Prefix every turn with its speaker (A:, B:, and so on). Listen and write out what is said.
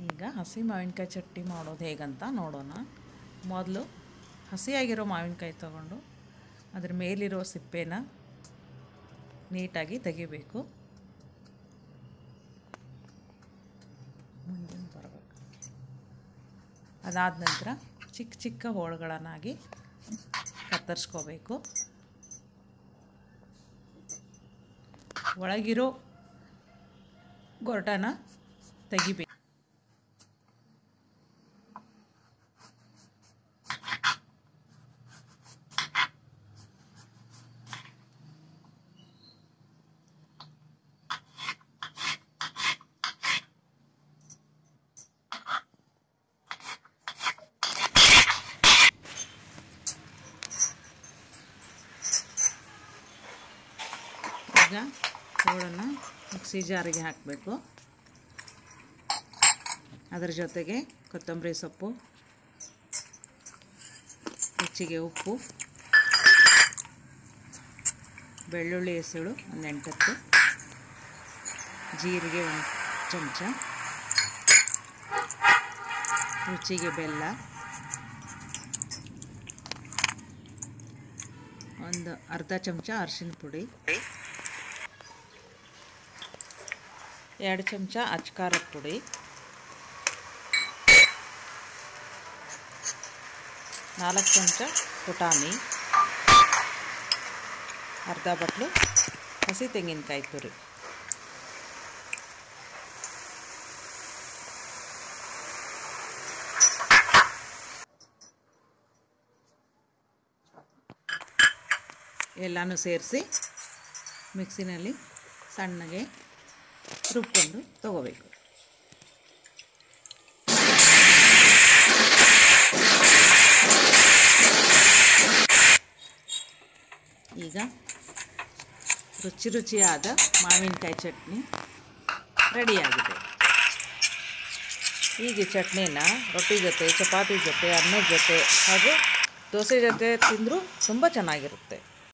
A: ಈಗ ಹಸಿ ಮಾವಿನಕಾಯಿ ಚಟ್ನಿ ಮಾಡೋದು ಹೇಗಂತ ನೋಡೋಣ. ಮೊದಲು ಹಸಿಯಾಗಿರೋ ಮಾವಿನಕಾಯಿ ತಗೊಂಡು ಅದ್ರ ಮೇಲಿರೋ ಸಿಪ್ಪೆನ ನೀಟಾಗಿ ತೆಗಿಬೇಕು. ಮುಂದಿನ ಬರಬೇಕು. ಅದಾದ ನಂತರ ಚಿಕ್ಕ ಚಿಕ್ಕ ಹೋಳುಗಳನ್ನಾಗಿ ಕತ್ತರಿಸ್ಕೋಬೇಕು. ಒಳಗಿರೋ ಗೊರಟನ ತೆಗಿಬೇಕು. ಈಗ ಹೋಳನ್ನು ಮಿಕ್ಸಿ ಜಾರಿಗೆ ಹಾಕಬೇಕು. ಅದರ ಜೊತೆಗೆ ಕೊತ್ತಂಬರಿ ಸೊಪ್ಪು, ರುಚಿಗೆ ಉಪ್ಪು, ಬೆಳ್ಳುಳ್ಳಿ ಎಸಳು ಒಂದು 8-10, ಜೀರಿಗೆ 1 ಚಮಚ, ರುಚಿಗೆ ಬೆಲ್ಲ, ಒಂದು ಅರ್ಧ ಚಮಚ ಅರಿಶಿನ ಪುಡಿ, 2 ಚಮಚ ಅಚ್ಕಾರದ ಪುಡಿ, 4 ಚಮಚ ಪುಟಾಣಿ, ಅರ್ಧ ಬಟ್ಲು ಹಸಿ ತೆಂಗಿನಕಾಯಿ ತುರಿ. ಎಲ್ಲನೂ ಸೇರಿಸಿ ಮಿಕ್ಸಿನಲ್ಲಿ ಸಣ್ಣಗೆ ರುಬ್ಕೊಂಡು ತಗೋಬೇಕು. ಈಗ ರುಚಿಯಾದ ಮಾವಿನಕಾಯಿ ಚಟ್ನಿ ರೆಡಿಯಾಗಿದೆ. ಈಗ ಈ ಚಟ್ನಿನ ರೊಟ್ಟಿ ಜೊತೆ, ಚಪಾತಿ ಜೊತೆ, ಅನ್ನದ ಜೊತೆ ಹಾಗೂ ದೋಸೆ ಜೊತೆ ತಿಂದರೂ ತುಂಬ ಚೆನ್ನಾಗಿರುತ್ತೆ.